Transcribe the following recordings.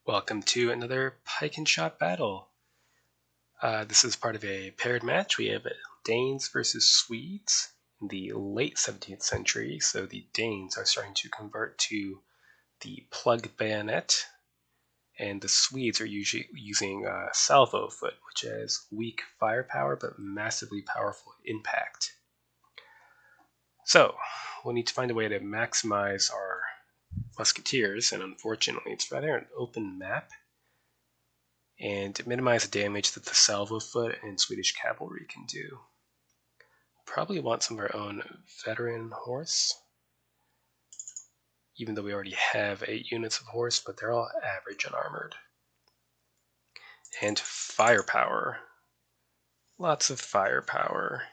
Welcome to another Pike and Shot battle. This is part of a paired match. We have Danes versus Swedes in the late 17th century. So the Danes are starting to convert to the plug bayonet, and the Swedes are usually using salvo foot, which has weak firepower but massively powerful impact. So we'll need to find a way to maximize our musketeers, and unfortunately it's rather an open map, and minimize the damage that the salvo foot and Swedish cavalry can do. Probably want some of our own veteran horse, even though we already have 8 units of horse, but they're all average unarmored. And firepower. Lots of firepower.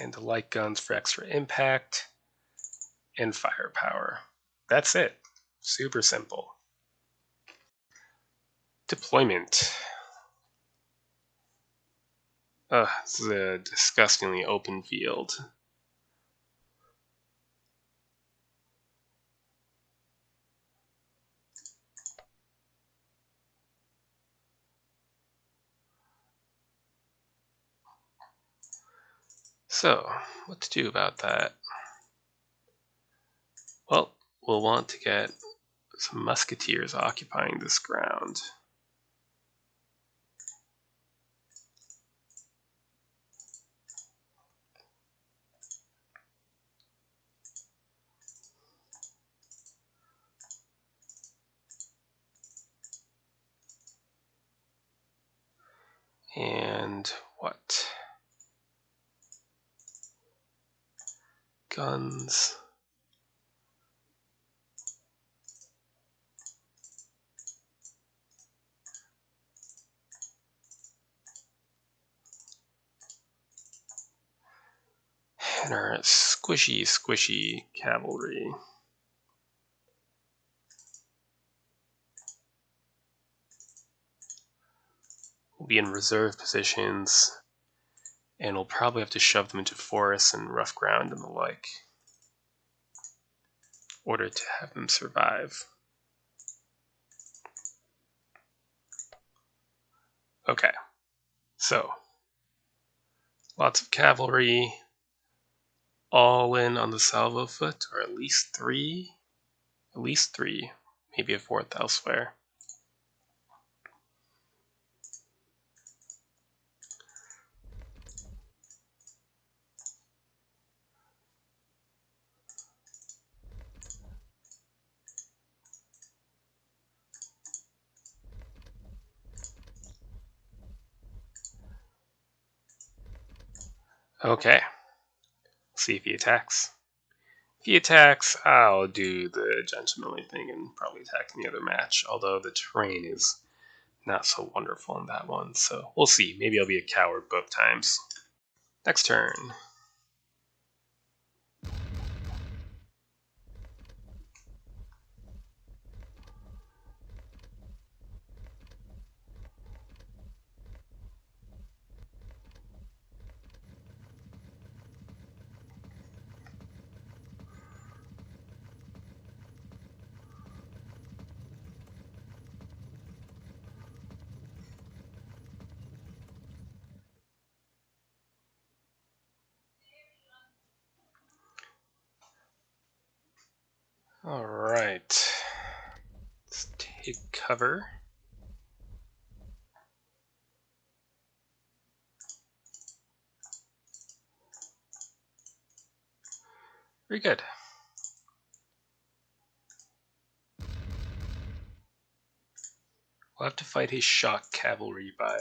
And the light guns for extra impact. And firepower. That's it. Super simple. Deployment. This is a disgustingly open field. So, what to do about that? Well, we'll want to get some musketeers occupying this ground. And what? Guns. And our squishy cavalry. We'll be in reserve positions, and we'll probably have to shove them into forests and rough ground and the like in order to have them survive. Okay, so lots of cavalry, all in on the salvo foot, or at least three, maybe a fourth elsewhere. Okay, see if he attacks. If he attacks, I'll do the gentlemanly thing and probably attack in the other match, although the terrain is not so wonderful in that one, so we'll see. Maybe I'll be a coward both times. Next turn. Alright. Let's take cover. Very good. We'll have to fight his shock cavalry by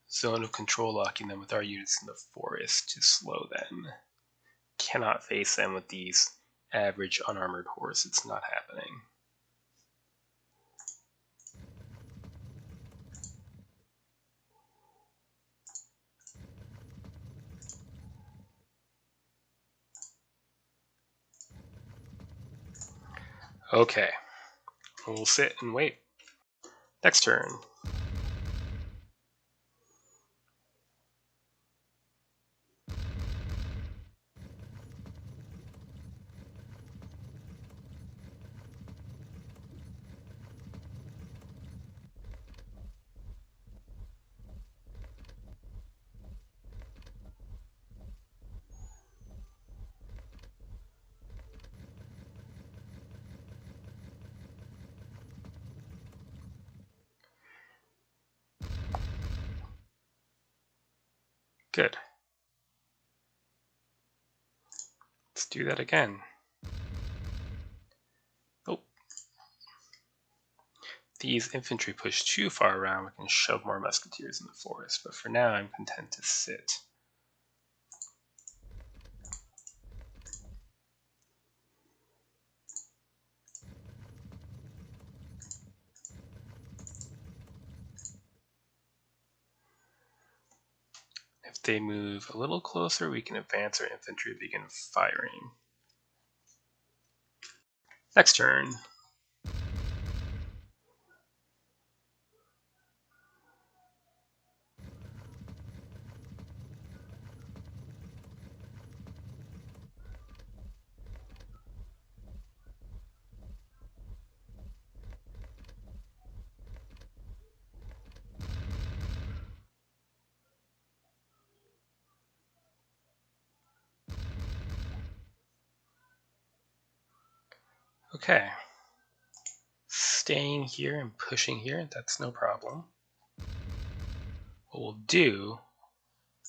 zone of control locking them with our units in the forest to slow them. Cannot face them with these average unarmored horse. It's not happening. Okay. We'll sit and wait. Next turn. do that again. Oh. These infantry push too far around, we can shove more musketeers in the forest, but for now I'm content to sit. If they move a little closer, we can advance our infantry and begin firing. Next turn. Okay. Staying here and pushing here, that's no problem. What we'll do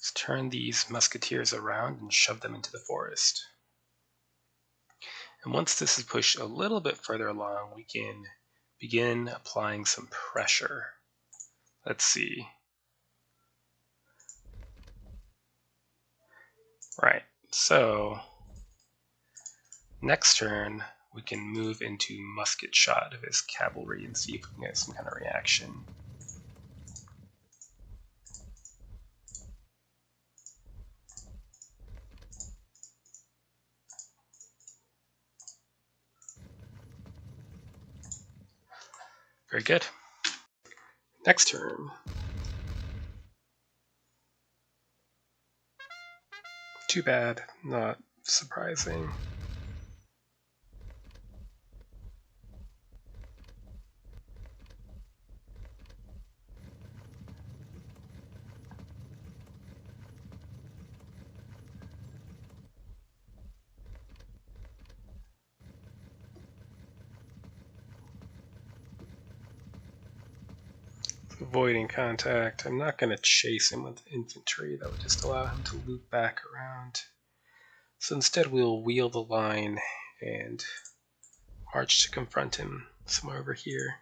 is turn these musketeers around and shove them into the forest. And once this is pushed a little bit further along, we can begin applying some pressure. Let's see. Right, so next turn we can move into musket shot of his cavalry and see if we can get some kind of reaction. Very good. Next turn. Too bad, not surprising. Avoiding contact. I'm not going to chase him with infantry. That would just allow him to loop back around. So instead we'll wheel the line and march to confront him somewhere over here.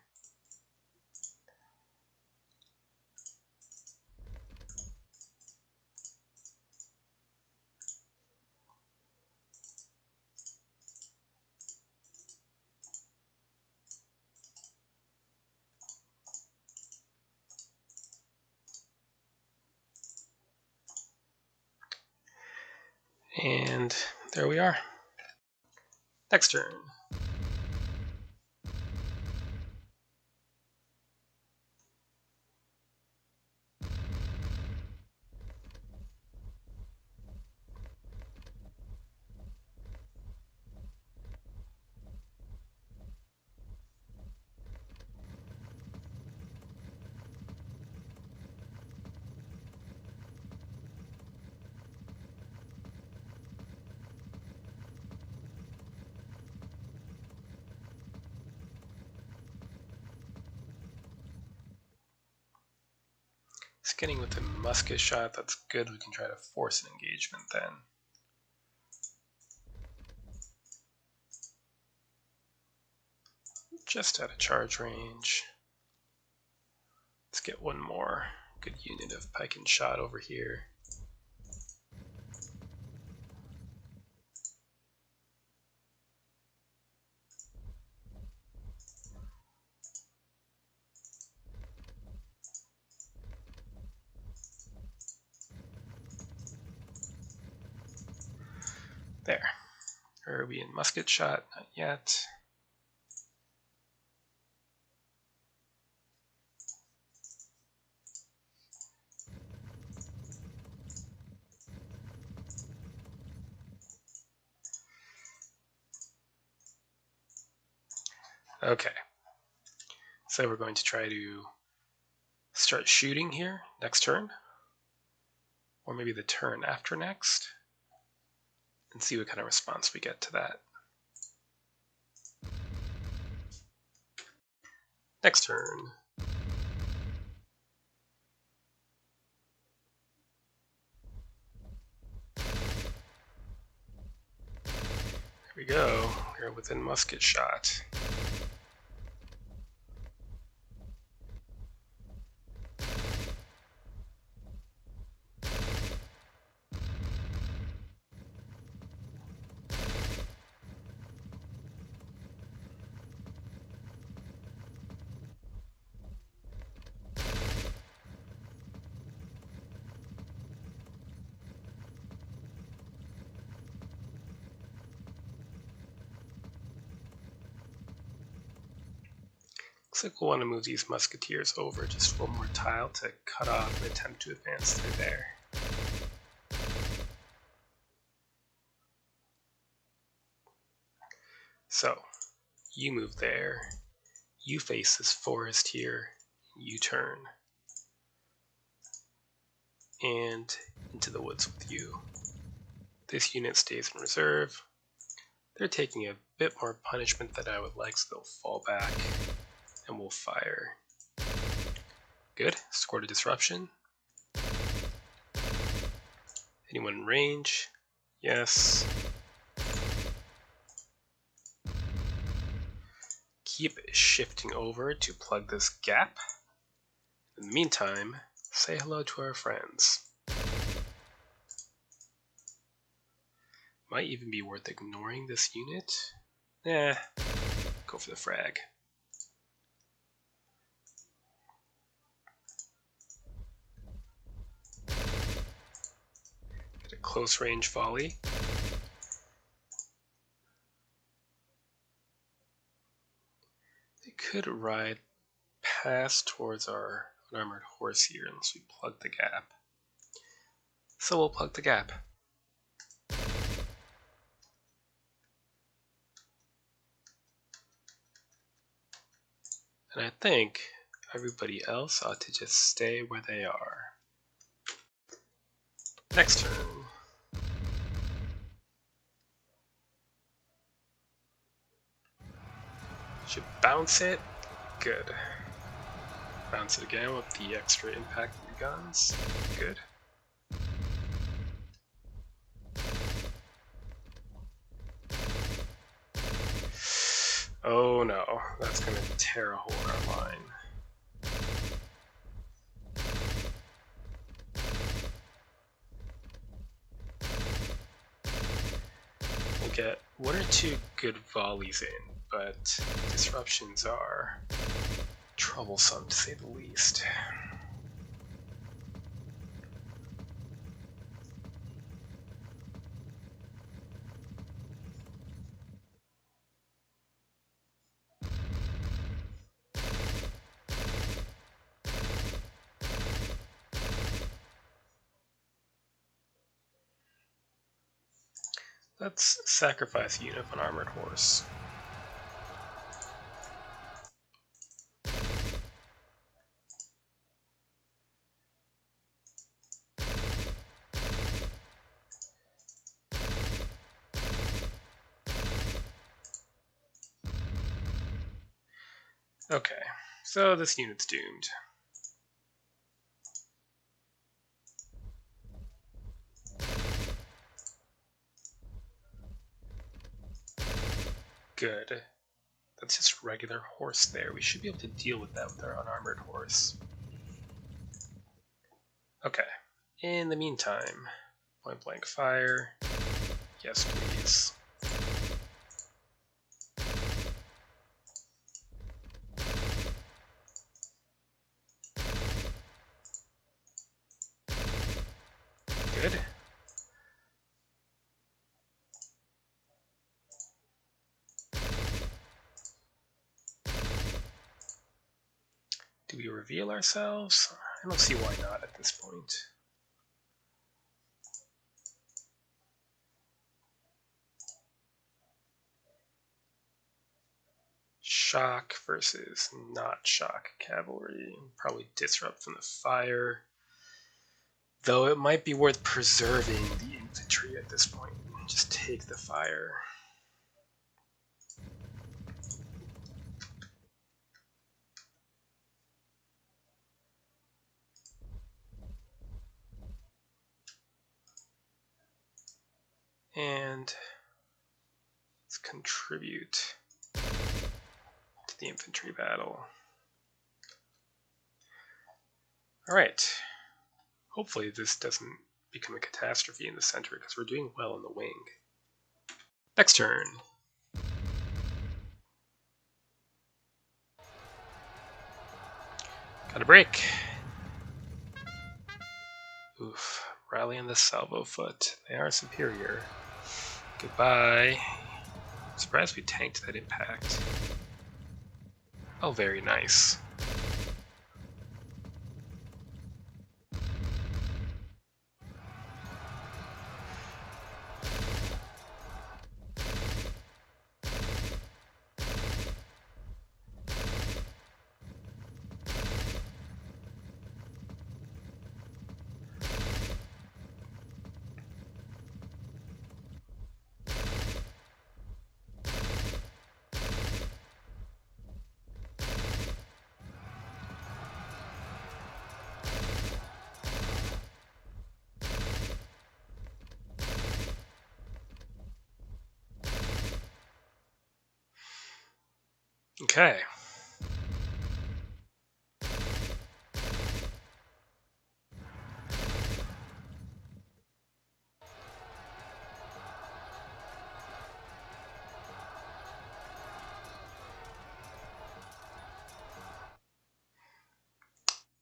And there we are. Next turn. Skinning with the musket shot, that's good. We can try to force an engagement then. Just out of charge range. Let's get one more good unit of pike and shot over here. There. Are we in musket shot? Not yet. Okay. So we're going to try to start shooting here next turn. Or maybe the turn after next. And see what kind of response we get to that. Next turn. within musket shot. Looks like we'll want to move these musketeers over just one more tile to cut off an attempt to advance through there. So, you move there, you face this forest here, you turn, and into the woods with you. This unit stays in reserve. They're taking a bit more punishment than I would like, so they'll fall back, and we'll fire. Good, scored a disruption. Anyone in range? Yes. Keep shifting over to plug this gap. In the meantime, say hello to our friends. Might even be worth ignoring this unit. Go for the frag. Get a close range volley. They could ride past towards our unarmored horse here unless we plug the gap. So we'll plug the gap. And I think everybody else ought to just stay where they are. Next turn. Should bounce it. Good. Bounce it again with the extra impact of the guns. Good. Oh no, that's going to tear a hole in our line. We'll get one or two good volleys in, but disruptions are troublesome to say the least. Let's sacrifice a unit of an armored horse. Okay, so this unit's doomed. Good. That's just regular horse there. We should be able to deal with that with our unarmored horse. Okay. In the meantime, point blank fire. Yes, please. Good. Do we reveal ourselves? I don't see why not at this point. Shock versus not shock cavalry. Probably disrupt from the fire. Though it might be worth preserving the infantry at this point. Just take the fire. And let's contribute to the infantry battle. Alright. Hopefully this doesn't become a catastrophe in the center, because we're doing well in the wing. Next turn. Got a break. Oof. Rally on the salvo foot. They are superior. Goodbye. I'm surprised we tanked that impact. Oh, very nice. Okay.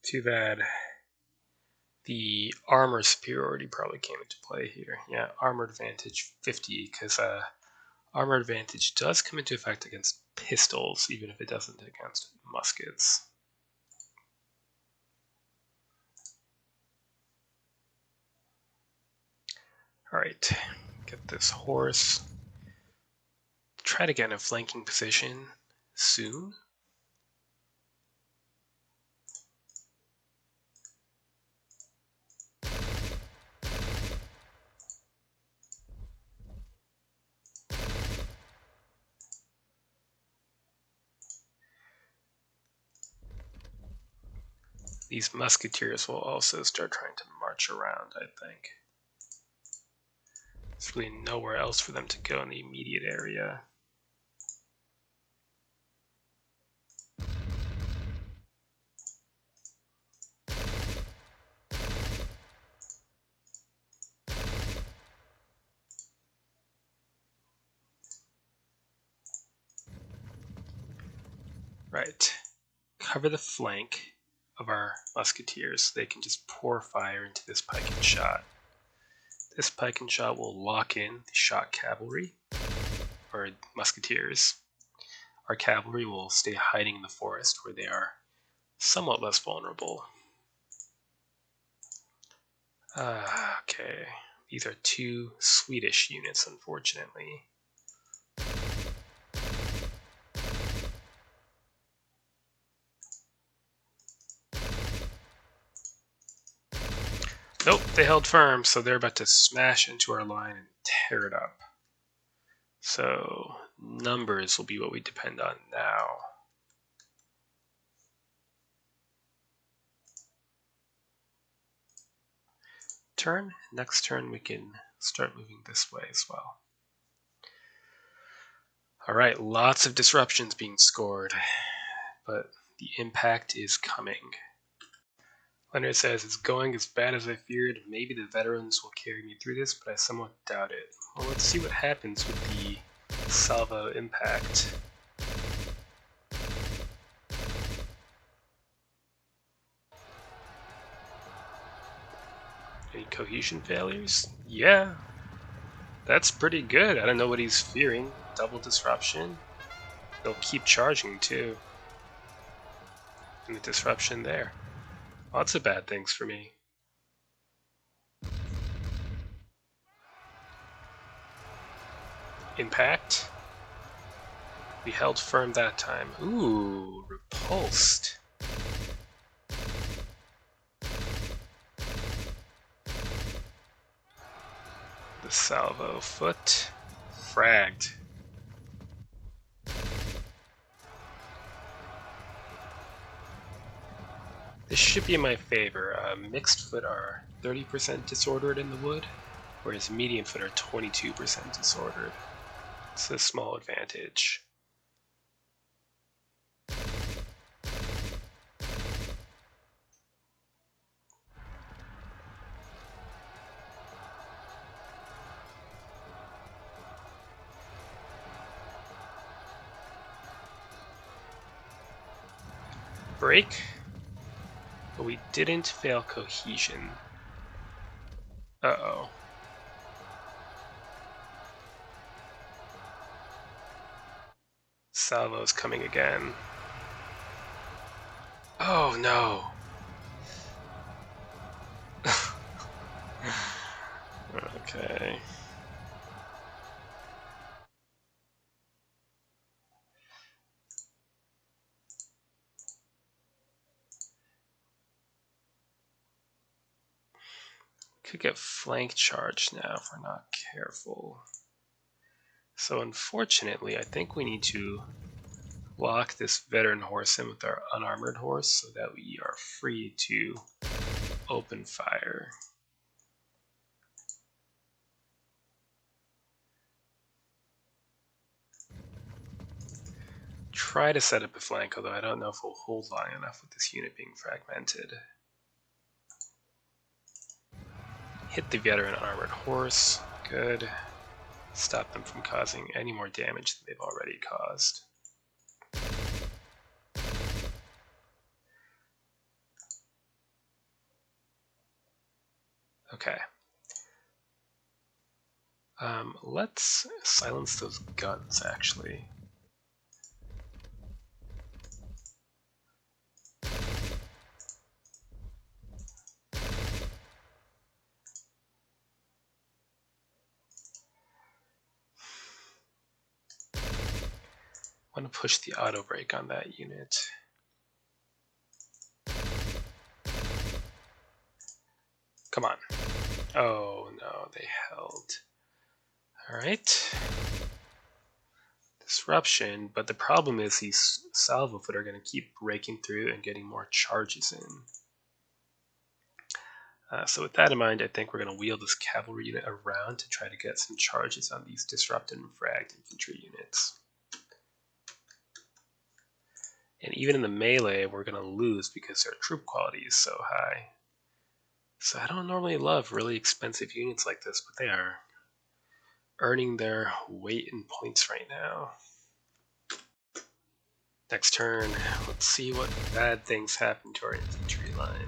Too bad. The armor superiority probably came into play here. Yeah, armor advantage 50, because armor advantage does come into effect against pistols, even if it doesn't against muskets. Alright, get this horse. Try to get in a flanking position soon. These musketeers will also start trying to march around, I think. There's really nowhere else for them to go in the immediate area. Right. Cover the flank of our musketeers so they can just pour fire into this pike and shot. This pike and shot will lock in the shot cavalry, or musketeers. Our cavalry will stay hiding in the forest where they are somewhat less vulnerable. Okay, these are two Swedish units, unfortunately. Nope, they held firm, so they're about to smash into our line and tear it up. So numbers will be what we depend on now. Turn. Next turn we can start moving this way as well. Alright, lots of disruptions being scored, but the impact is coming. Leonard says, it's going as bad as I feared. Maybe the veterans will carry me through this, but I somewhat doubt it. Well, let's see what happens with the salvo impact. Any cohesion failures? Yeah. That's pretty good. I don't know what he's fearing. Double disruption. They'll keep charging too. And the disruption there. Lots of bad things for me. Impact. We held firm that time. Ooh, repulsed. The salvo foot. Fragged. This should be in my favor. Mixed foot are 30% disordered in the wood, whereas medium foot are 22% disordered. It's a small advantage. Break, but we didn't fail cohesion. Uh-oh. Salvo's coming again. Oh no. Okay. Could get flank charged now if we're not careful. So unfortunately, I think we need to lock this veteran horse in with our unarmored horse so that we are free to open fire. Try to set up a flank, although I don't know if we'll hold long enough with this unit being fragmented. Hit the veteran armored horse. Good. Stop them from causing any more damage than they've already caused. Okay. Let's silence those guns, actually. I want to push the auto brake on that unit. Come on. Oh no, they held. Alright. Disruption, but the problem is these salvo foot are going to keep breaking through and getting more charges in. So with that in mind, I think we're going to wheel this cavalry unit around to try to get some charges on these disrupted and fragged infantry units. And even in the melee, we're going to lose because their troop quality is so high. So I don't normally love really expensive units like this, but they are earning their weight in points right now. Next turn, let's see what bad things happen to our infantry line.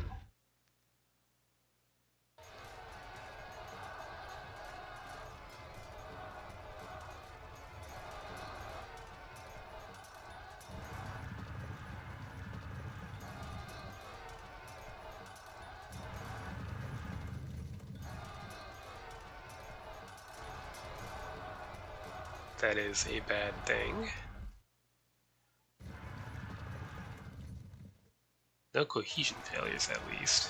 That is a bad thing. No cohesion failures, at least.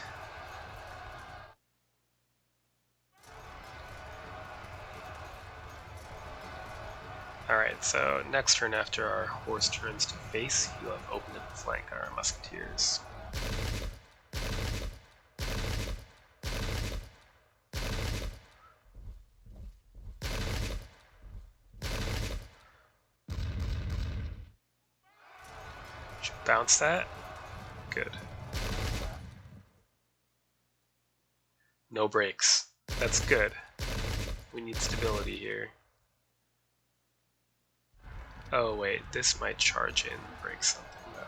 Alright, so next turn after our horse turns to face, you'll have opened up the flank on our musketeers. Should bounce that. Good. No breaks. That's good. We need stability here. Oh wait, this might charge in and break something though.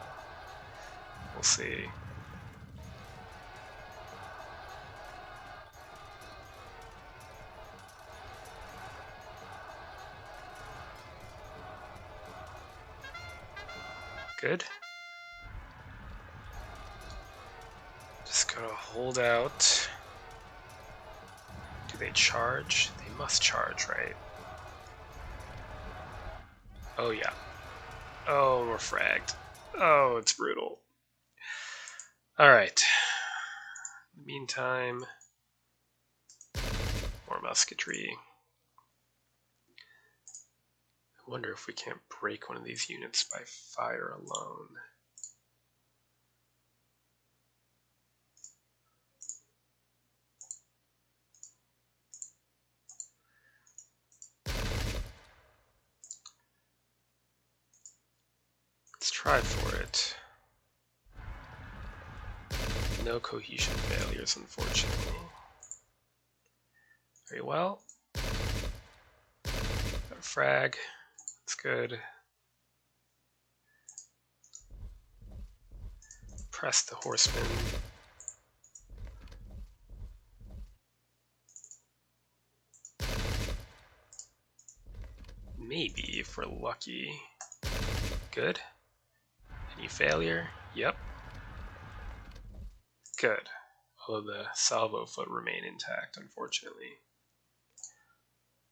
We'll see. Good. Just gotta hold out. Do they charge? They must charge, right? Oh yeah. Oh, we're fragged. Oh, it's brutal. Alright. In the meantime, more musketry. I wonder if we can't break one of these units by fire alone. try for it. No cohesion failures, unfortunately. Very well. Got a frag. That's good. Press the horseman. Maybe if we're lucky. Good. Any failure? Yep. Good. Although the salvo foot remain intact, unfortunately.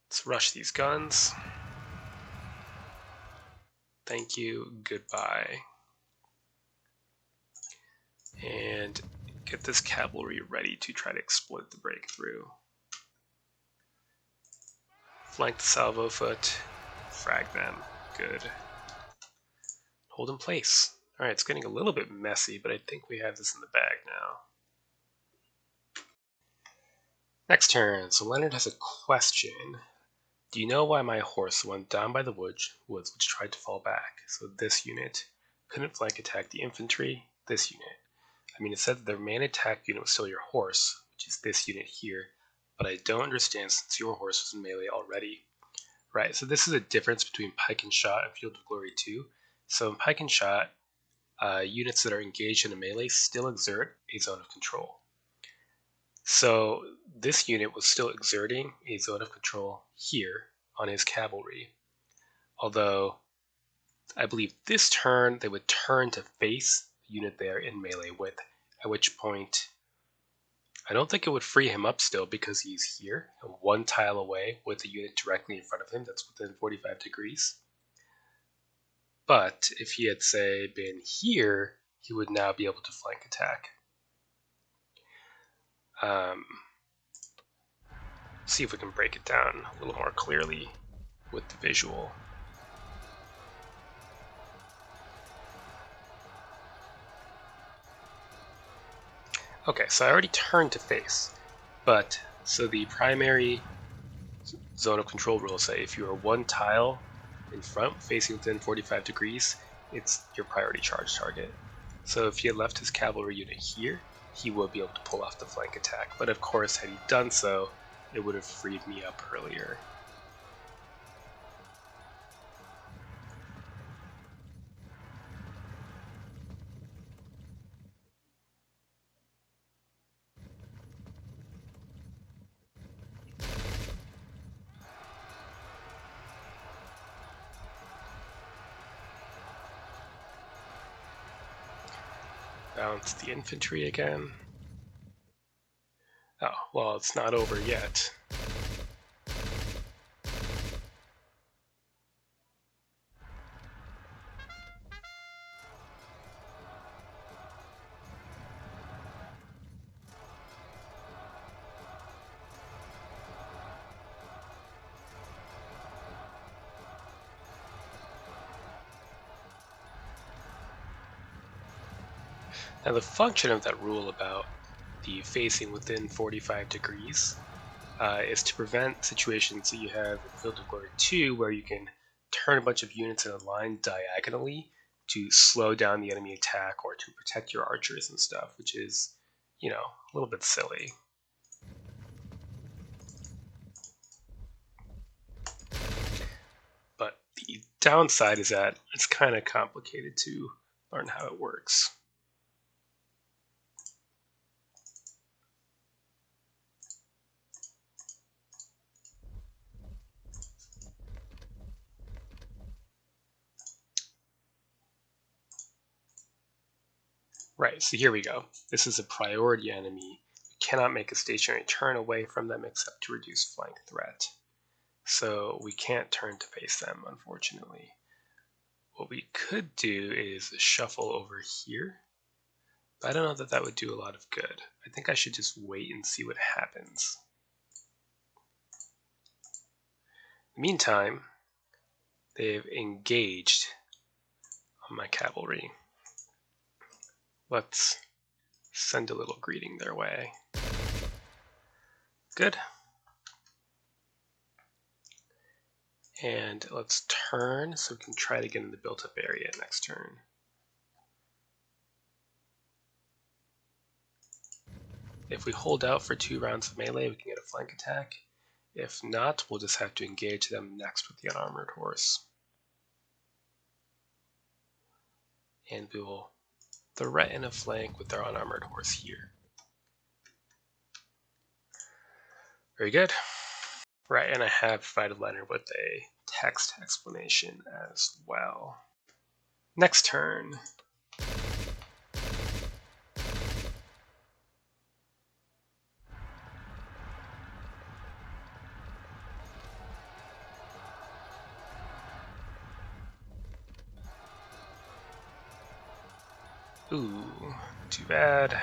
Let's rush these guns. Thank you. Goodbye. And get this cavalry ready to try to exploit the breakthrough. Flank the salvo foot. Frag them. Good. Hold in place. Alright, it's getting a little bit messy, but I think we have this in the bag now. Next turn. So Leonard has a question. Do you know why my horse went down by the woods which tried to fall back? So this unit couldn't flank attack the infantry. This unit. I mean, it said that the main attack unit was still your horse, which is this unit here, but I don't understand since your horse was in melee already. Right, so this is a difference between Pike and Shot and Field of Glory 2. So in Pike and Shot, units that are engaged in a melee still exert a zone of control. So this unit was still exerting a zone of control here on his cavalry. Although, I believe this turn they would turn to face the unit they're in melee with, at which point I don't think it would free him up still because he's here, one tile away with the unit directly in front of him that's within 45 degrees. But if he had, say, been here, he would now be able to flank attack. See if we can break it down a little more clearly with the visual. Okay, so I already turned to face, but so the primary zone of control rules say if you are one tile in front facing within 45 degrees, it's your priority charge target. So if he had left his cavalry unit here, he would be able to pull off the flank attack, but of course had he done so, it would have freed me up earlier. Bounce the infantry again. Oh, well, it's not over yet. Now the function of that rule about the facing within 45 degrees is to prevent situations that you have in Field of Glory 2 where you can turn a bunch of units in a line diagonally to slow down the enemy attack or to protect your archers and stuff, which is, you know, a little bit silly. But the downside is that it's kind of complicated to learn how it works. Right, so here we go. This is a priority enemy. We cannot make a stationary turn away from them except to reduce flank threat. So we can't turn to face them, unfortunately. What we could do is shuffle over here. But I don't know that that would do a lot of good. I think I should just wait and see what happens. In the meantime, they've engaged on my cavalry. Let's send a little greeting their way. Good. And let's turn so we can try to get in the built-up area next turn. If we hold out for 2 rounds of melee, we can get a flank attack. If not, we'll just have to engage them next with the unarmored horse. And we will threaten a flank with our unarmored horse here. Very good. Right, and I have provided Leonard with a text explanation as well. Next turn. Ooh, too bad.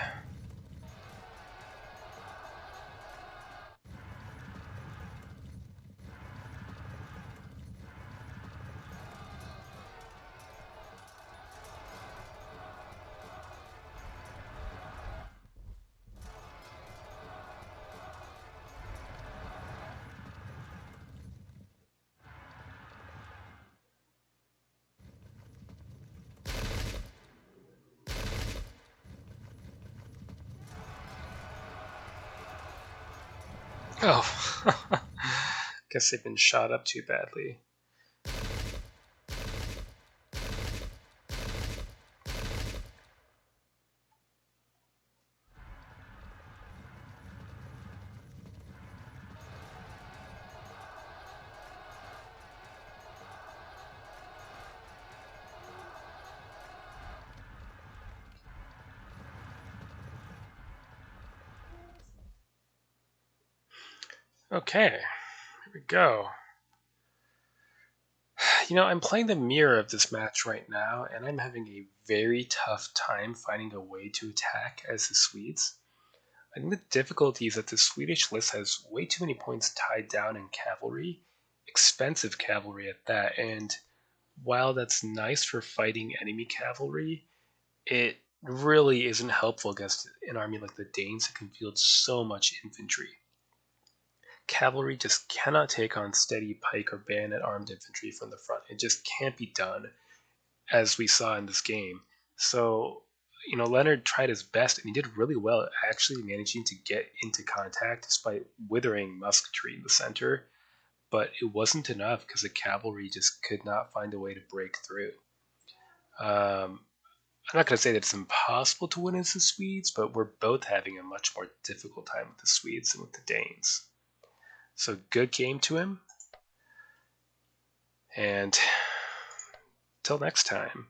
Oh, guess they've been shot up too badly. Okay, here we go. You know, I'm playing the mirror of this match right now, and I'm having a very tough time finding a way to attack as the Swedes. I think the difficulty is that the Swedish list has way too many points tied down in cavalry, expensive cavalry at that, and while that's nice for fighting enemy cavalry, it really isn't helpful against an army like the Danes that can field so much infantry. Cavalry just cannot take on steady pike or bayonet armed infantry from the front. It just can't be done, as we saw in this game. So, you know, Leonard tried his best and he did really well, actually managing to get into contact despite withering musketry in the center. But it wasn't enough because the cavalry just could not find a way to break through. I'm not going to say that it's impossible to win as the Swedes, but we're both having a much more difficult time with the Swedes than with the Danes. So good game to him. And till next time.